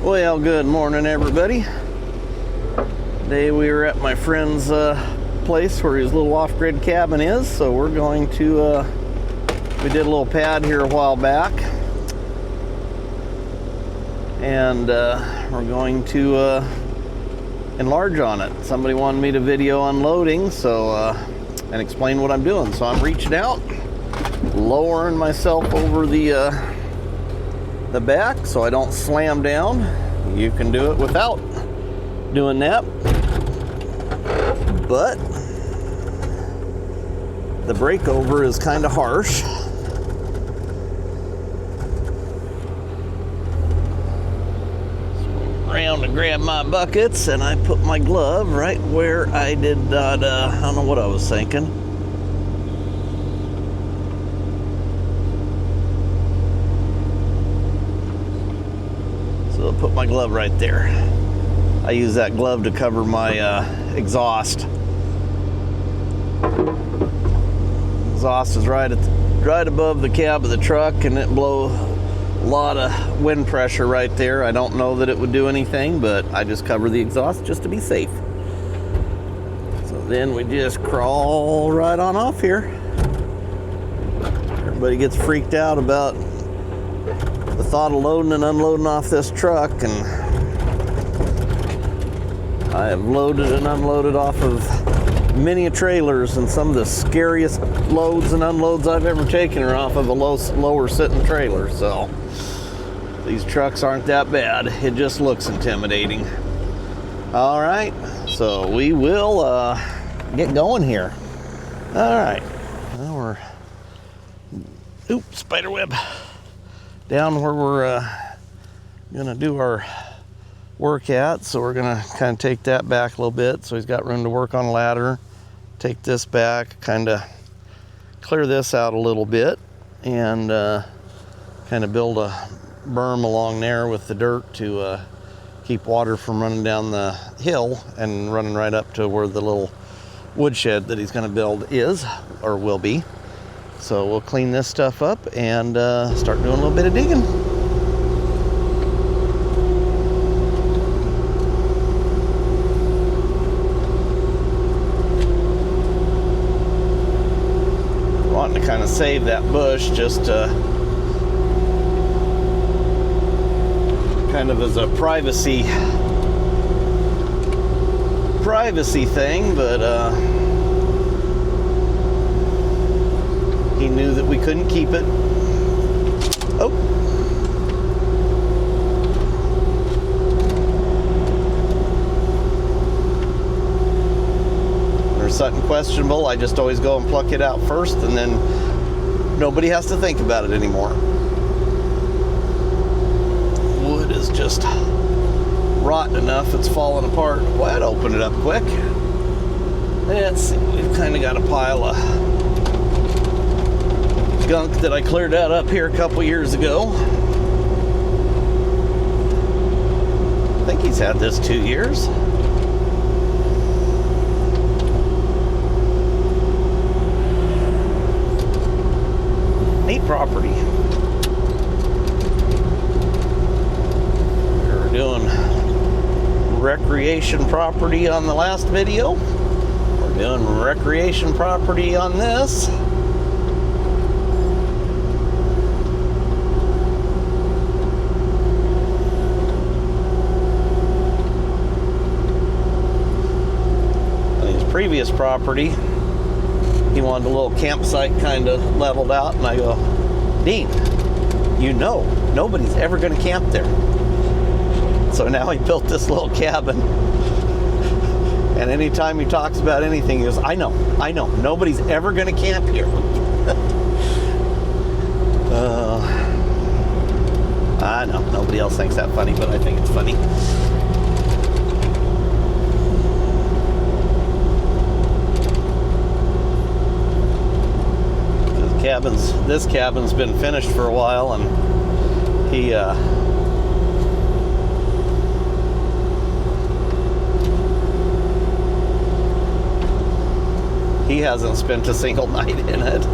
Well, good morning, everybody. Today we were at my friend's place where his little off-grid cabin is, so we're going to, we did a little pad here a while back, and we're going to enlarge on it. Somebody wanted me to video unloading, so and explain what I'm doing. So I'm reaching out, lowering myself over the back so I don't slam down. You can do it without doing that, but the breakover is kind of harsh. So around to grab my buckets, and I put my glove right where I did not, I don't know what I was thinking. Put my glove right there. I use that glove to cover my exhaust. Exhaust is right above the cab of the truck, and it blows a lot of wind pressure right there. I don't know that it would do anything, but I just cover the exhaust just to be safe. So then we just crawl right on off here. Everybody gets freaked out about the thought of loading and unloading off this truck, and I have loaded and unloaded off of many trailers, and some of the scariest loads and unloads I've ever taken are off of a lower sitting trailer. So these trucks aren't that bad. It just looks intimidating. All right, so we will get going here. All right, now we're spider web down where we're gonna do our work at. So we're gonna kind of take that back a little bit so he's got room to work on a ladder. Take this back, kind of clear this out a little bit, and kind of build a berm along there with the dirt to keep water from running down the hill and running right up to where the little woodshed that he's gonna build is, or will be. So we'll clean this stuff up and start doing a little bit of digging. Wanting to kind of save that bush just kind of as a privacy thing, but he knew that we couldn't keep it. Oh. There's something questionable, I just always go and pluck it out first, and then nobody has to think about it anymore. Wood is just rotten enough, it's falling apart. Well, I'd open it up quick. Let's see, we've kind of got a pile of gunk that I cleared out up here a couple years ago. I think he's had this 2 years. Neat property. We were doing recreation property on the last video. We're doing recreation property on this. Previous property, he wanted a little campsite kind of leveled out, and I go, Dean, you know nobody's ever going to camp there. So now he built this little cabin, and anytime he talks about anything, he goes, I know nobody's ever going to camp here. I know nobody else thinks that funny, but I think it's funny. This cabin's been finished for a while, and he hasn't spent a single night in it.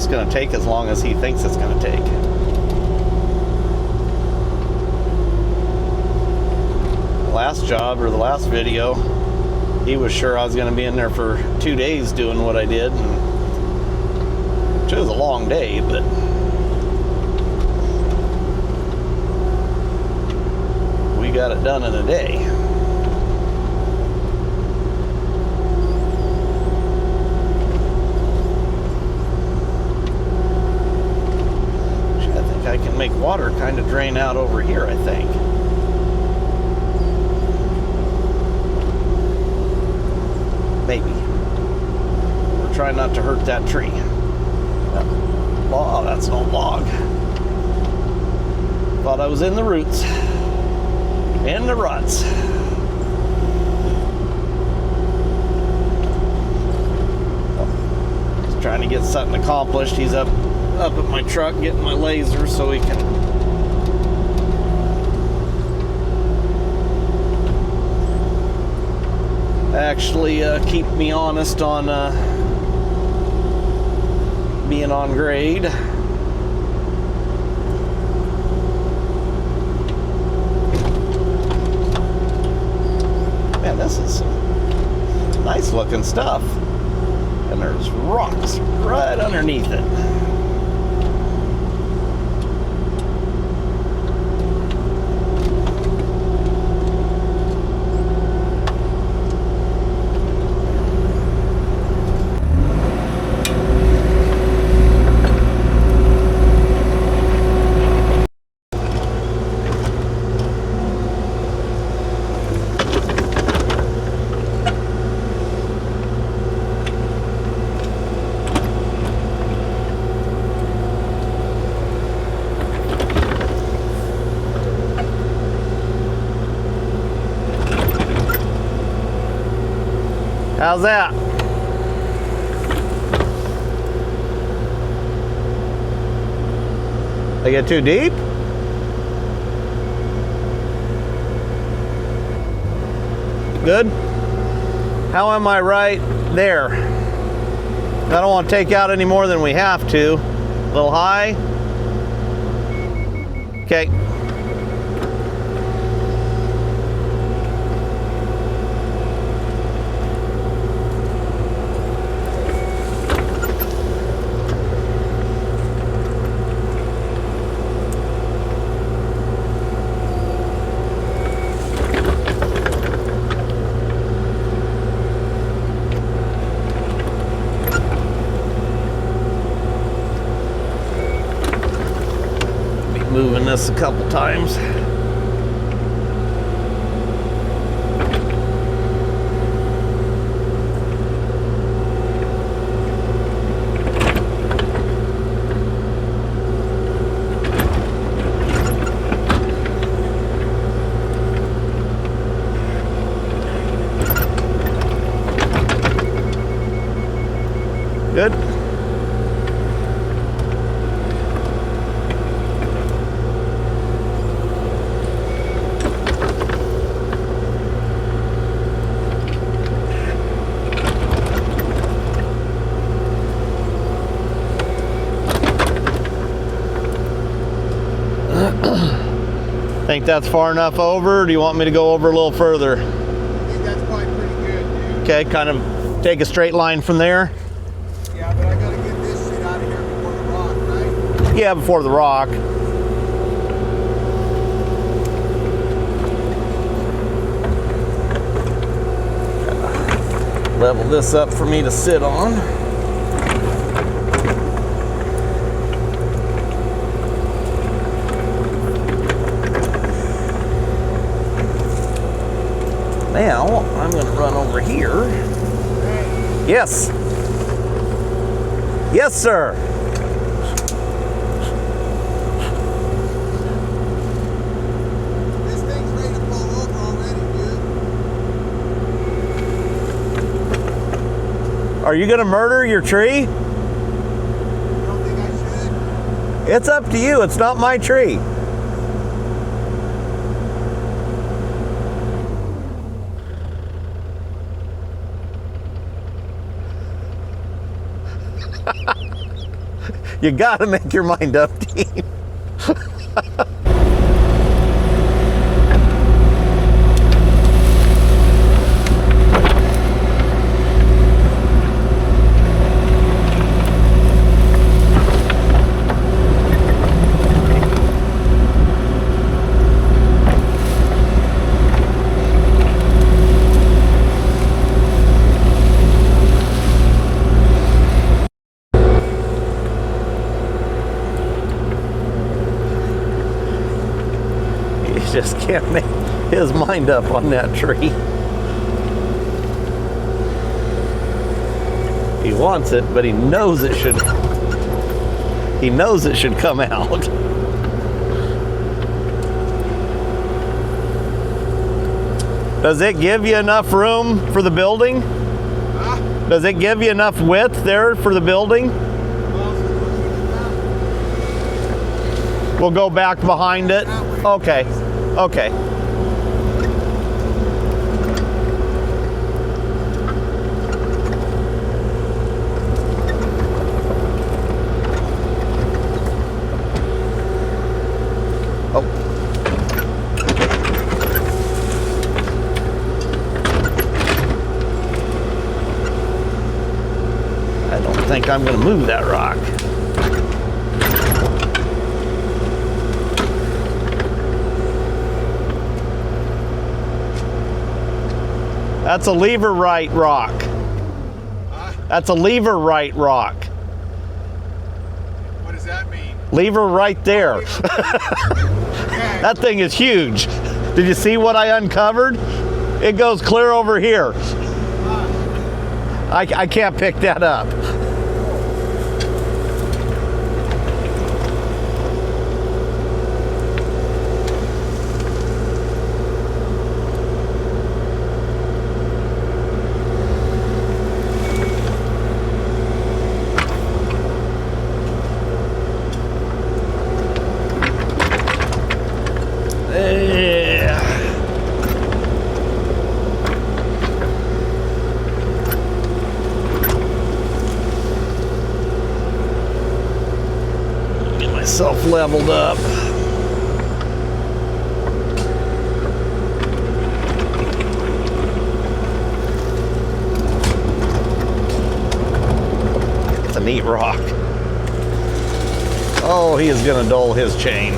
just going to take as long as he thinks it's going to take. Last job, or the last video, he was sure I was going to be in there for 2 days doing what I did, and which was a long day, but we got it done in a day. I think I can make water kind of drain out over here, I think. Maybe. We're trying not to hurt that tree. Oh, that's no log. Thought I was in the roots. In the ruts. He's trying to get something accomplished. He's up at my truck getting my laser so he can actually keep me honest on being on grade. Man, this is some nice looking stuff, and there's rocks right underneath it. How's that? They get too deep? Good? How am I right there? I don't want to take out any more than we have to. A little high? Okay. Moving this a couple times. Good. Think that's far enough over, or do you want me to go over a little further? I think that's probably pretty good, dude. Okay, kind of take a straight line from there. Yeah, but I gotta get this shit out of here before the rock, right? Yeah, before the rock. Level this up for me to sit on. Now, I'm going to run over here. Hey. Yes. Yes, sir. This thing's ready to fall over already, dude. Are you going to murder your tree? You don't think I should? It's up to you. It's not my tree. You gotta make your mind up, Dean. Just can't make his mind up on that tree. He wants it, but he knows it should. He knows it should come out. Does it give you enough room for the building? Does it give you enough width there for the building? We'll go back behind it. Okay. Okay. Oh. I don't think I'm going to move that rock. That's a lever right rock. That's a lever right rock. What does that mean? Lever right there. That thing is huge. Did you see what I uncovered? It goes clear over here. I can't pick that up. Myself leveled up. It's a neat rock. Oh, he is gonna dull his chain.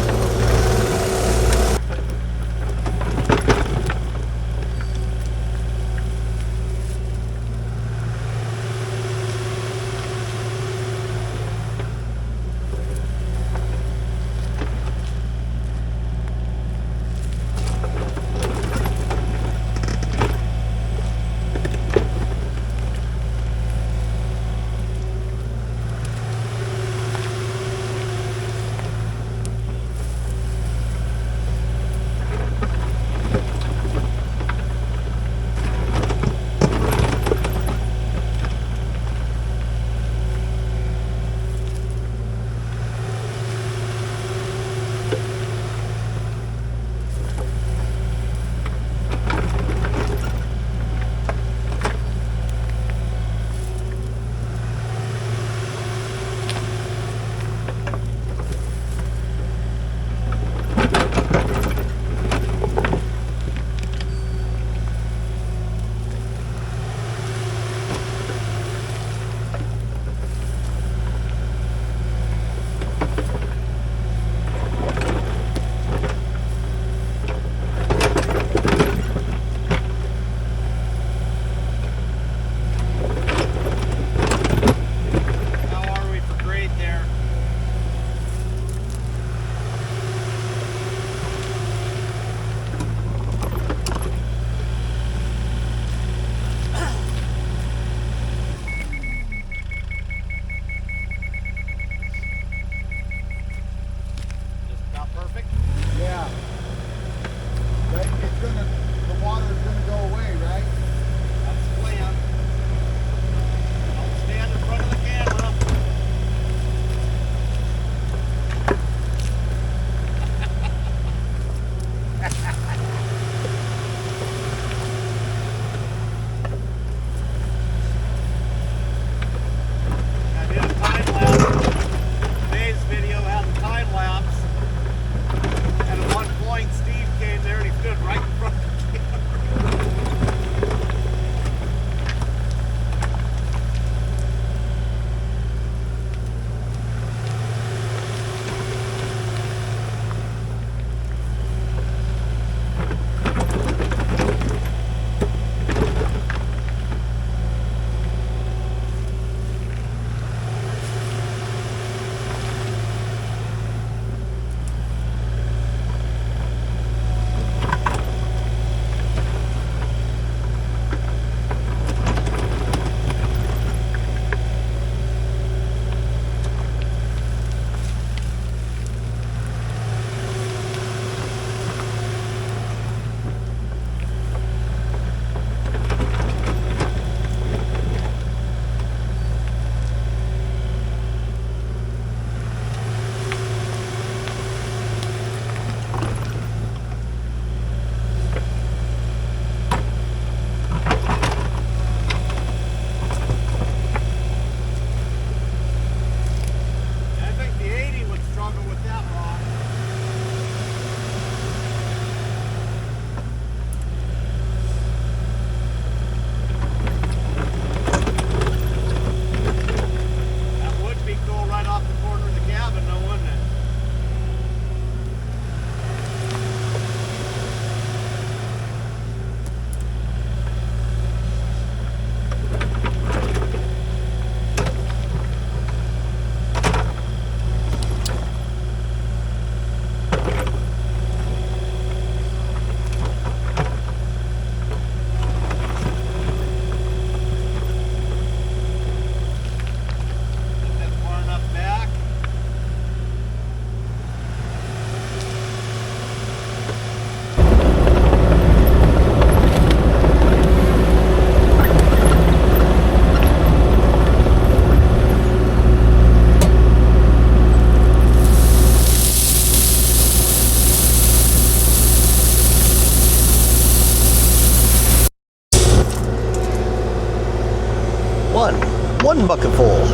1 bucket full.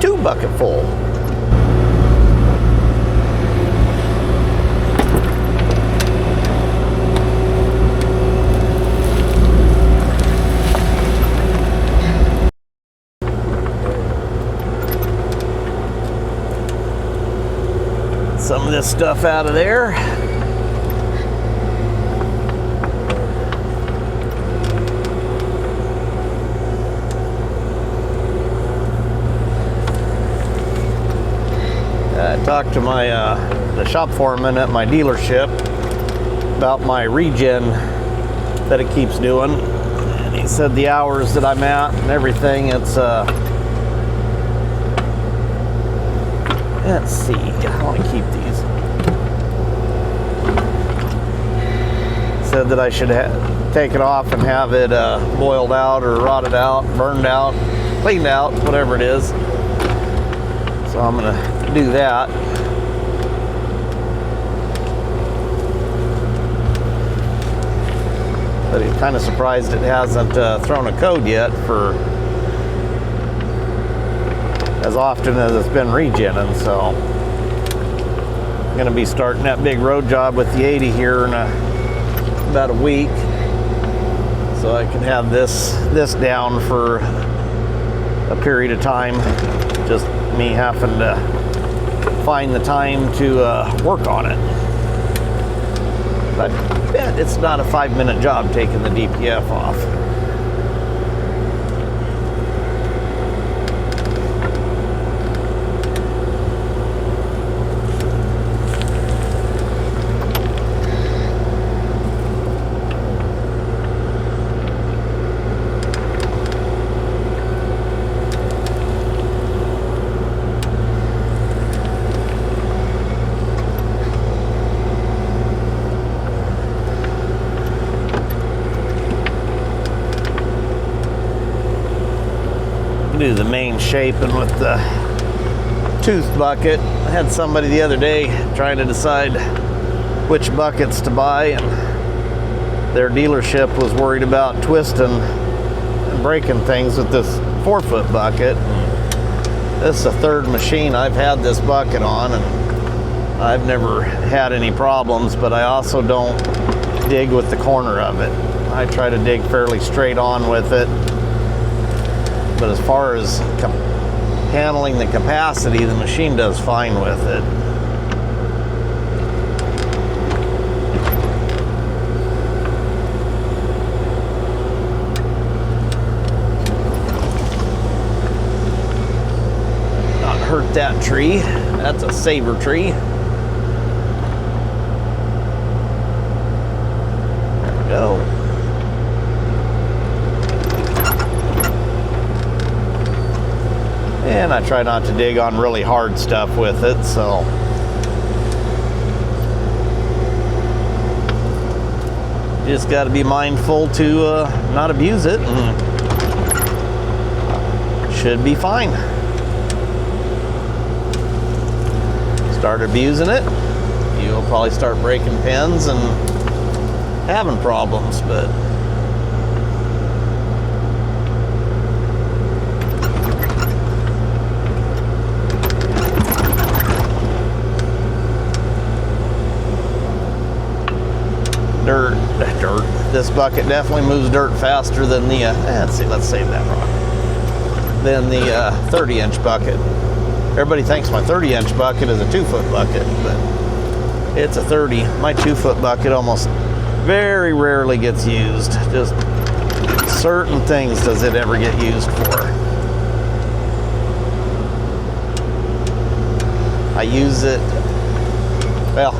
Two bucket full. Some of this stuff out of there. I talked to my the shop foreman at my dealership about my regen that it keeps doing, and he said the hours that I'm at and everything, it's let's see, I want to keep these. Said that I should take it off and have it boiled out or rotted out, burned out, cleaned out, whatever it is. So I'm gonna do that. But he's kind of surprised it hasn't thrown a code yet for as often as it's been regenning. So I'm going to be starting that big road job with the 80 here in about a week, so I can have this down for a period of time. Just me having to find the time to work on it. But I bet it's not a 5-minute job taking the DPF off. Do the main shaping with the tooth bucket. I had somebody the other day trying to decide which buckets to buy, and their dealership was worried about twisting and breaking things with this 4-foot bucket. This is the 3rd machine I've had this bucket on, and I've never had any problems, but I also don't dig with the corner of it. I try to dig fairly straight on with it. But as far as handling the capacity, the machine does fine with it. Not hurt that tree. That's a saber tree. There we go. And I try not to dig on really hard stuff with it, so just got to be mindful to not abuse it, and should be fine. Start abusing it, you'll probably start breaking pins and having problems, but dirt. This bucket definitely moves dirt faster than the, let's save that rock, than the 30-inch bucket. Everybody thinks my 30-inch bucket is a 2-foot bucket, but it's a 30. My 2-foot bucket almost very rarely gets used. Just certain things does it ever get used for. I use it, well,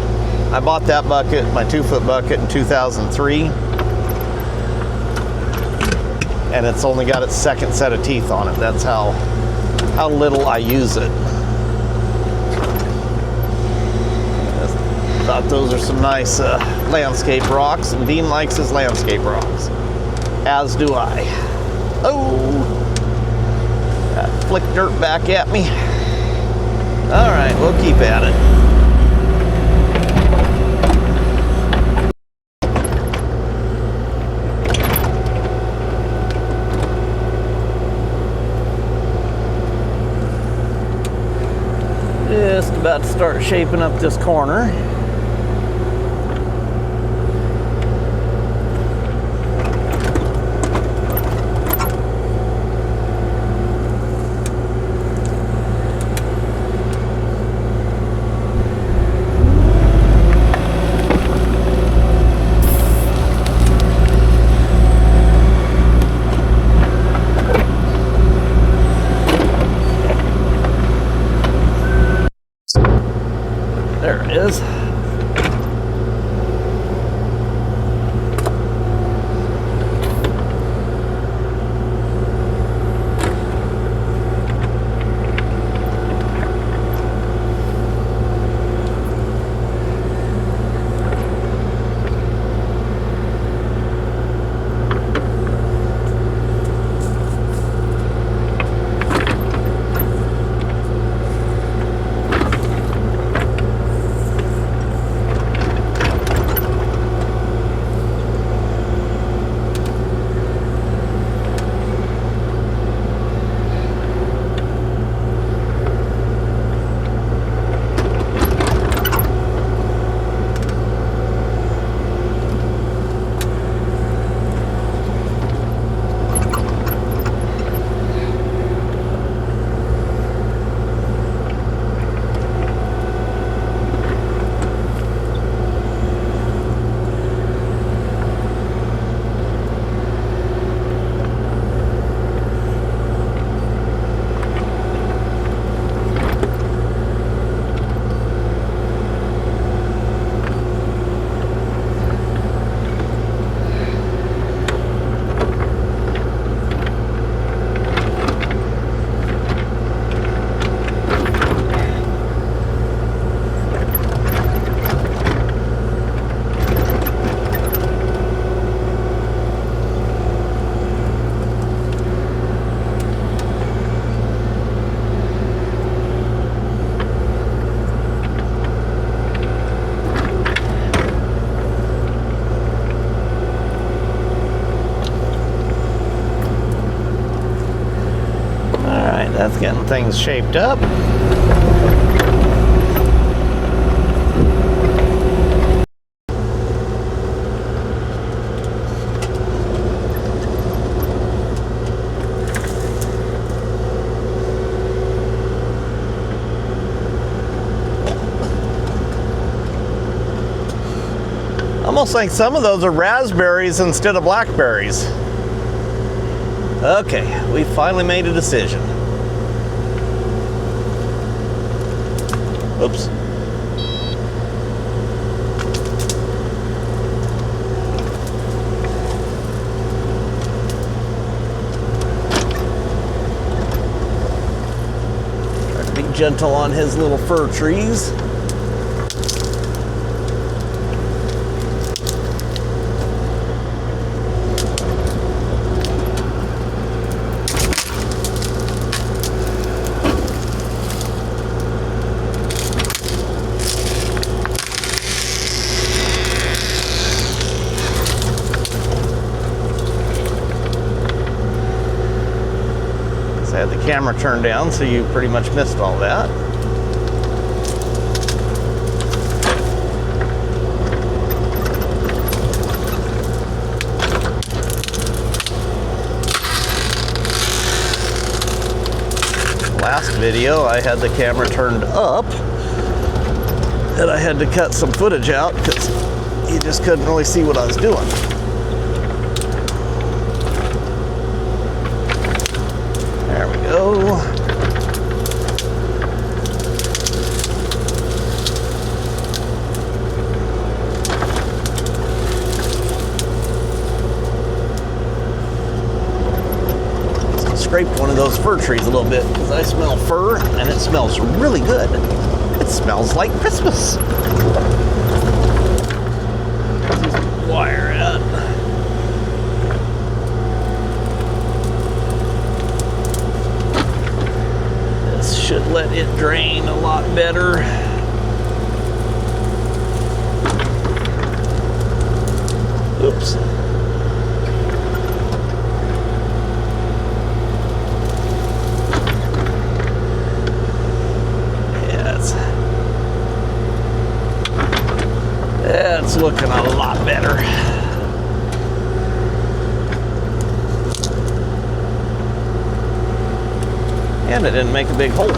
I bought that bucket, my 2-foot bucket, in 2003, and it's only got its 2nd set of teeth on it. That's how little I use it. I thought those are some nice landscape rocks, and Dean likes his landscape rocks, as do I. Oh, that flicked dirt back at me. All right, we'll keep at it. about to start shaping up this corner. There it is. That's getting things shaped up. Almost think some of those are raspberries instead of blackberries. Okay, we finally made a decision. Oops. Try to be gentle on his little fir trees. I had the camera turned down, so you pretty much missed all that. Last video, I had the camera turned up, and I had to cut some footage out because you just couldn't really see what I was doing. There we go. Scraped one of those fir trees a little bit because I smell fir and it smells really good. It smells like Christmas. Where's this wire at? This should let it drain a lot better. Oops. looking a lot better. And it didn't make a big hole,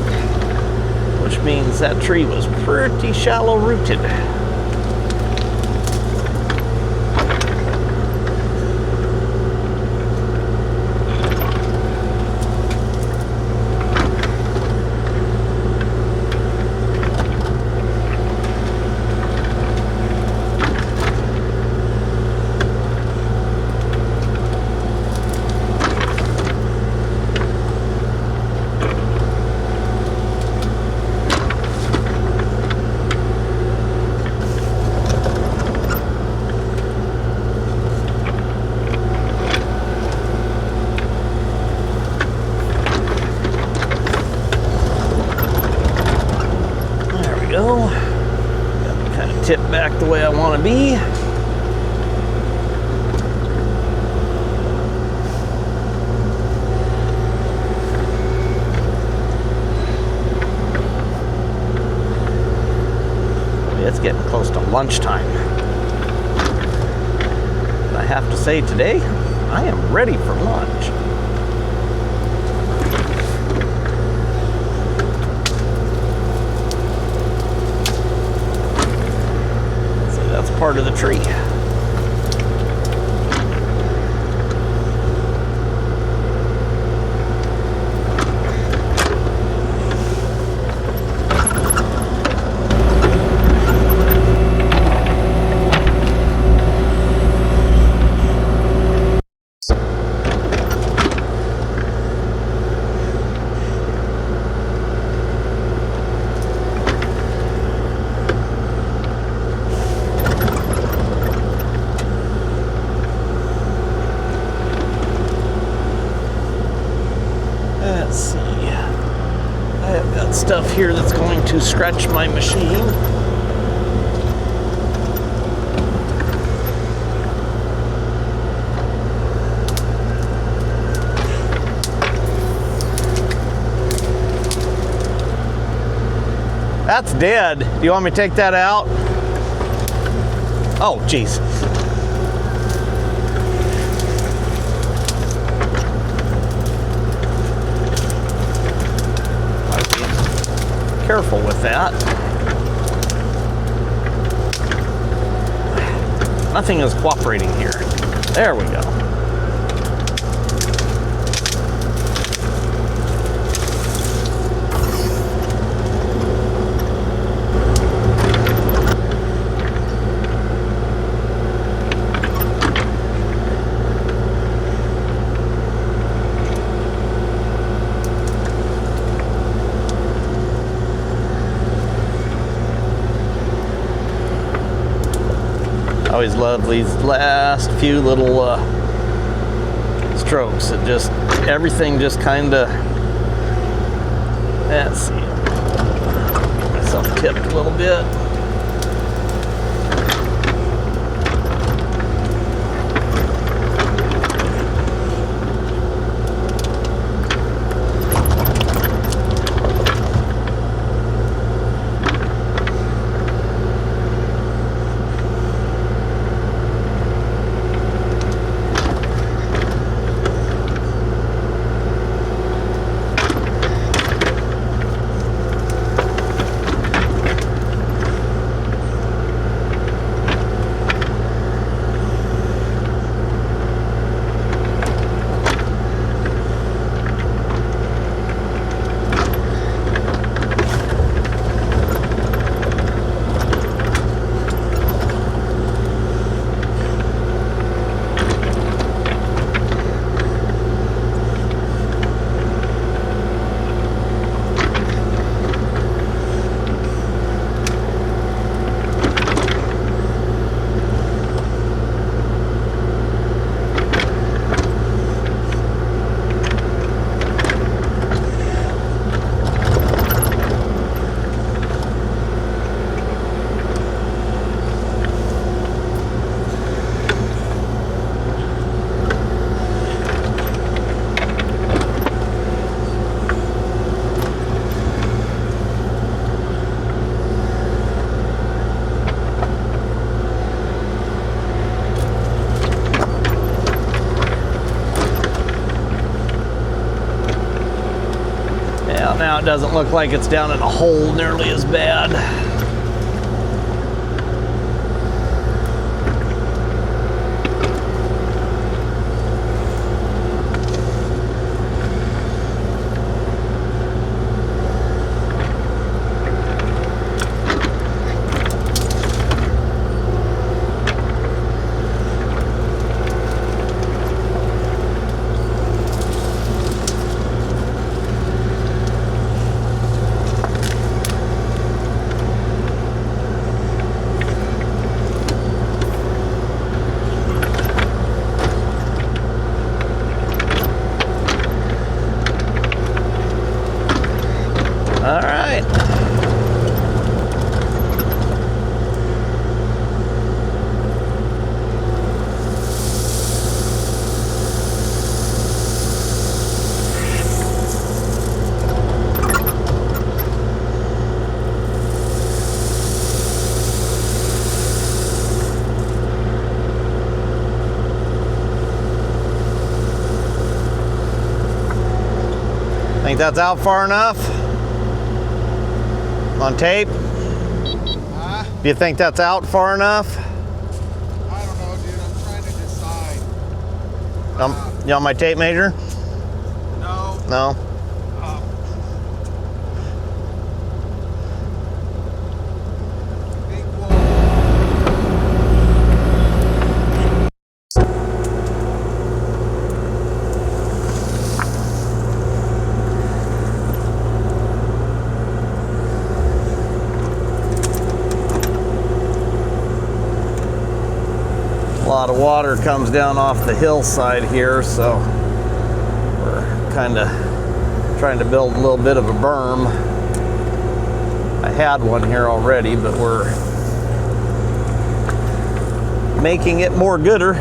which means that tree was pretty shallow rooted. Kind of tip back the way I want to be. It's getting close to lunchtime. And I have to say today, I am ready for lunch. Part of the tree. Let's see. I have got stuff here that's going to stretch my machine. That's dead. Do you want me to take that out? Oh, geez. Careful with that. Nothing is cooperating here. There we go. I always love these last few little strokes. It just, everything just kind of, let's see, get myself tipped a little bit. Well, now it doesn't look like it's down in a hole nearly as bad. All right. Think that's out far enough? On tape? Do you think that's out far enough? I don't know, dude. I'm trying to decide. You on my tape measure? No. No? Big wall. A lot of water comes down off the hillside here, so we're kind of trying to build a little bit of a berm. I had one here already, but we're making it more gooder.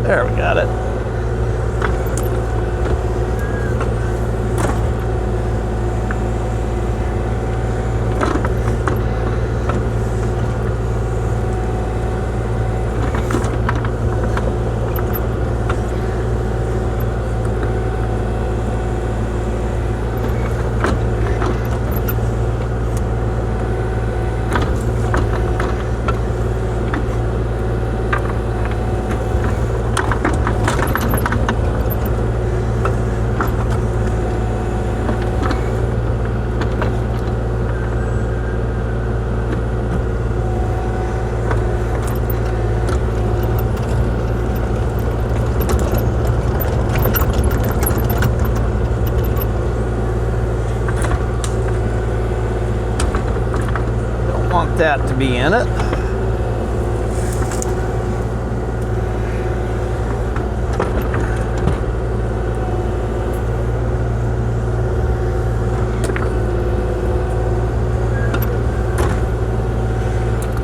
There, we got it. Want that to be in it.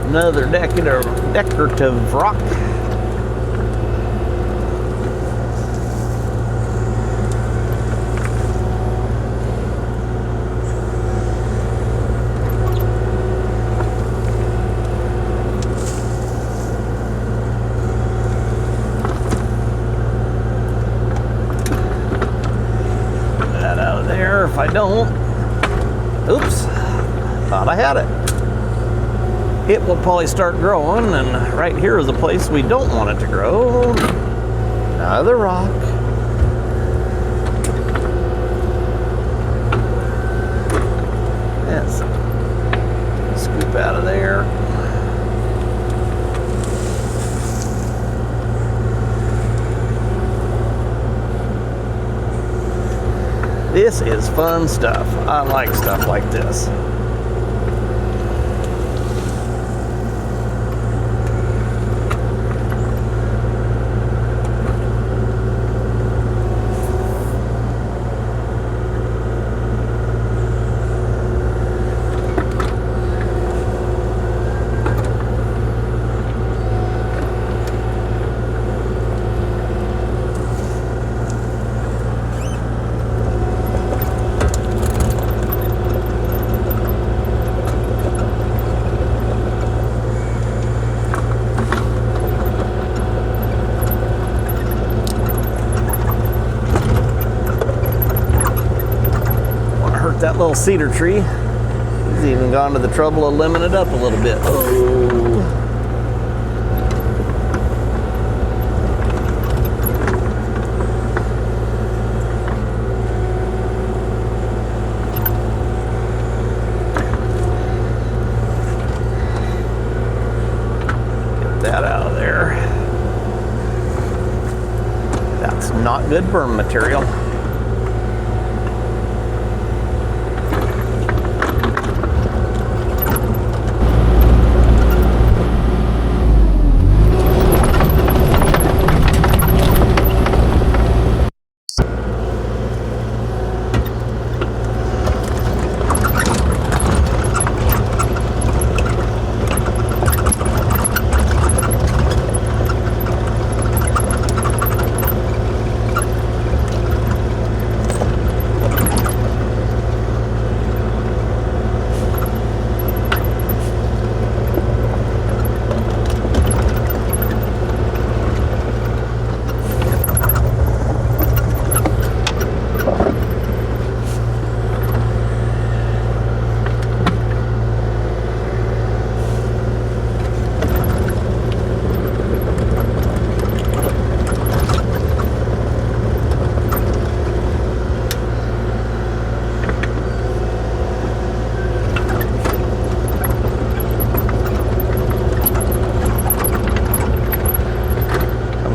Another decorative rock. If I don't, oops, thought I had it. It will probably start growing, and right here is a place we don't want it to grow. Another rock. Yes. Scoop out of there. This is fun stuff. I like stuff like this. that little cedar tree. He's even gone to the trouble of limbing it up a little bit. Oh. Get that out of there. That's not good burn material.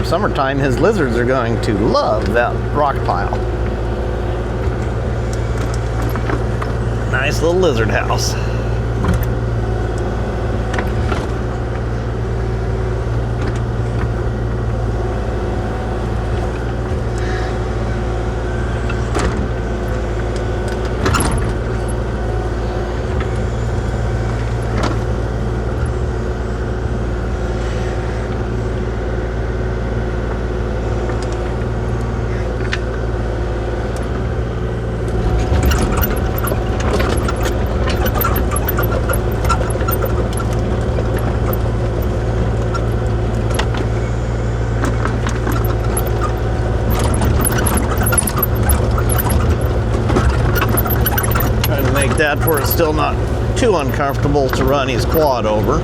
Summertime, his lizards are going to love that rock pile. Nice little lizard house. That where it's still not too uncomfortable to run his quad over.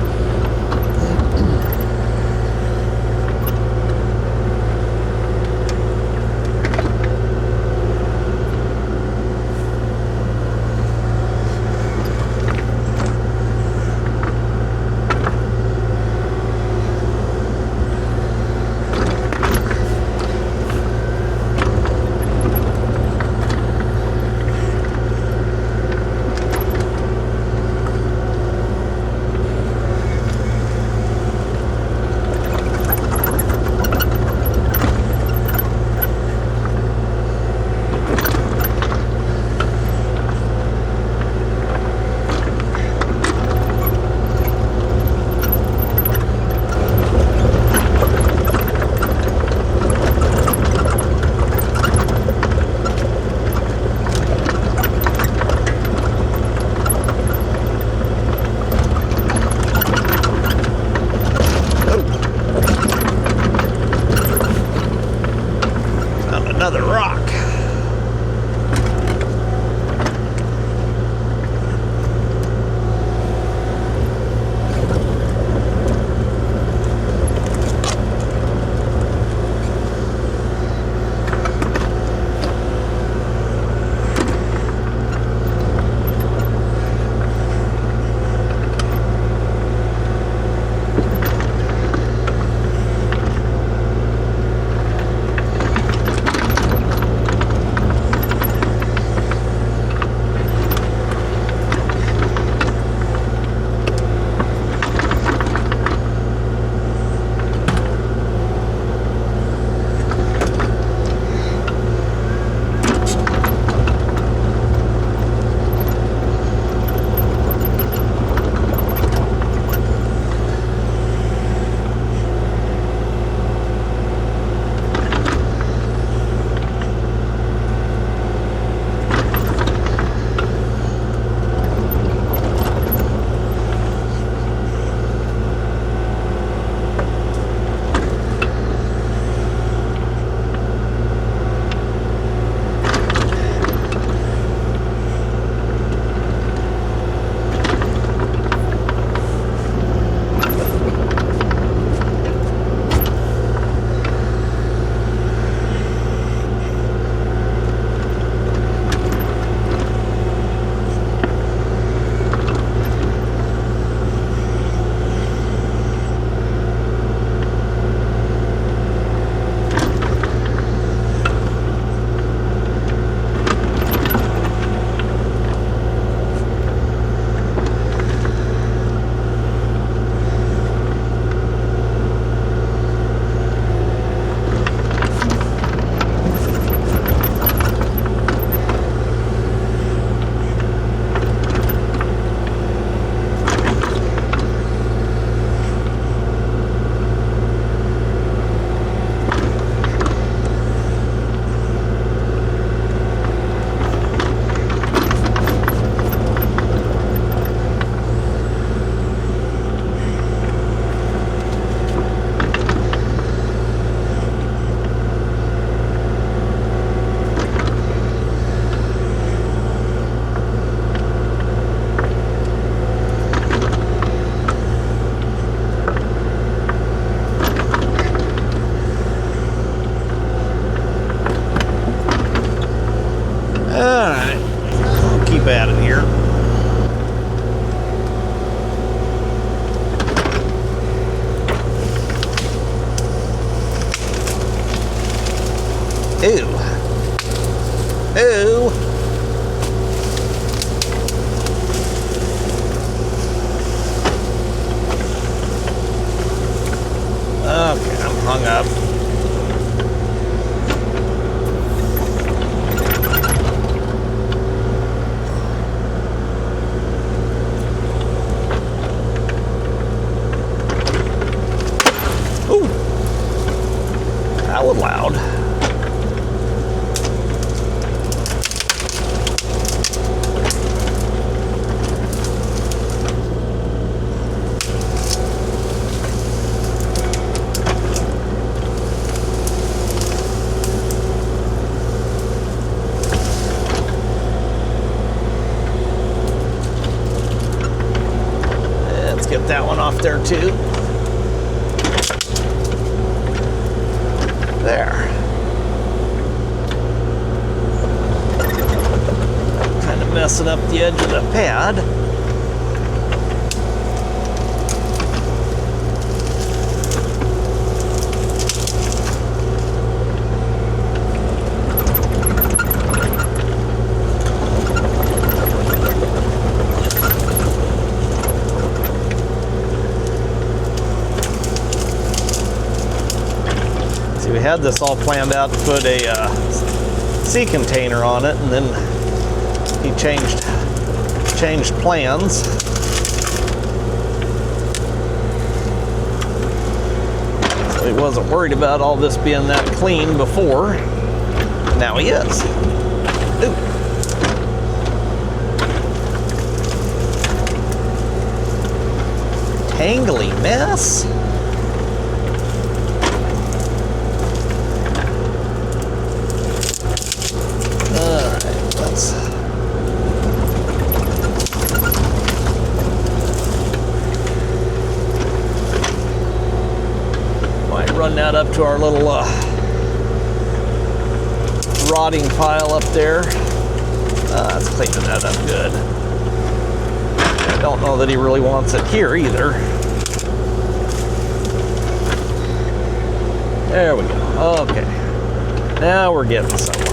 too bad in here. Ew. Ew. Okay, I'm hung up. Ooh. That was loud. Get that one off there too. There. Kind of messing up the edge of the pad. We had this all planned out to put a sea container on it, and then he changed plans. So he wasn't worried about all this being that clean before. Now he is. Ooh. Tangly mess. Might run that up to our little rotting pile up there. That's cleaning that up good. I don't know that he really wants it here either. There we go. Okay. Now we're getting somewhere.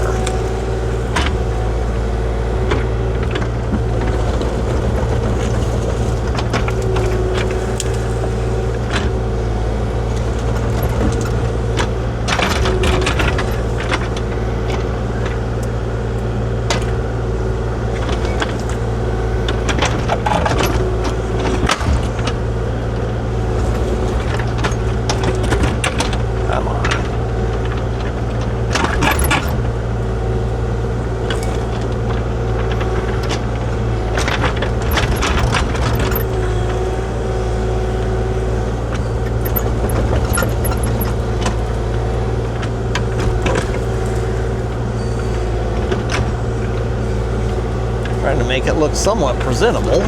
Trying to make it look somewhat presentable.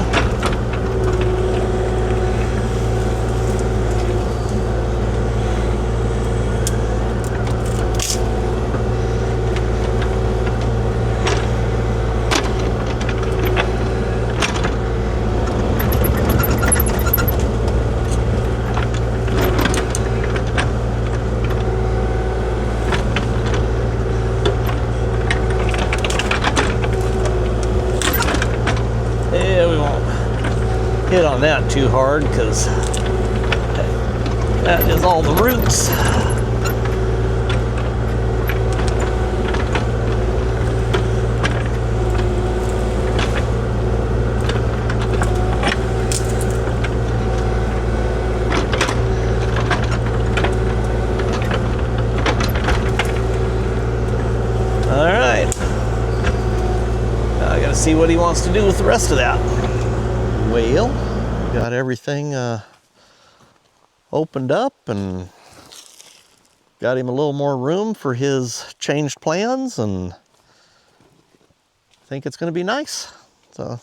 Hit on that too hard because that is all the roots. All right, now I gotta see what he wants to do with the rest of that. Well, got everything opened up and got him a little more room for his changed plans, and I think it's going to be nice. So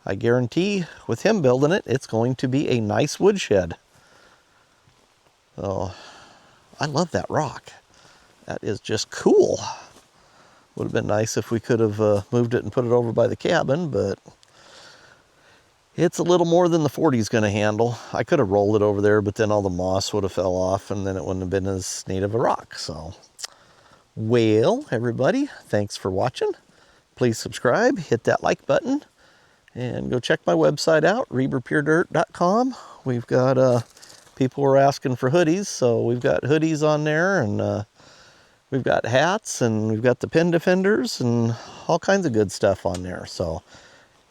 I guarantee with him building it, it's going to be a nice woodshed. So I love that rock. That is just cool. Would have been nice if we could have moved it and put it over by the cabin, but it's a little more than the 40 is going to handle. I could have rolled it over there, but then all the moss would have fell off and then it wouldn't have been as neat of a rock. So, well, everybody, thanks for watching. Please subscribe, hit that like button, and go check my website out, reberpuredirt.com. We've got, people were asking for hoodies, so we've got hoodies on there, and we've got hats, and we've got the pin defenders, and all kinds of good stuff on there. So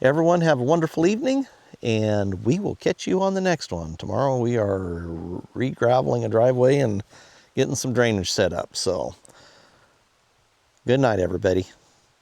everyone have a wonderful evening, and we will catch you on the next one. Tomorrow we are re-graveling a driveway and getting some drainage set up. So good night, everybody.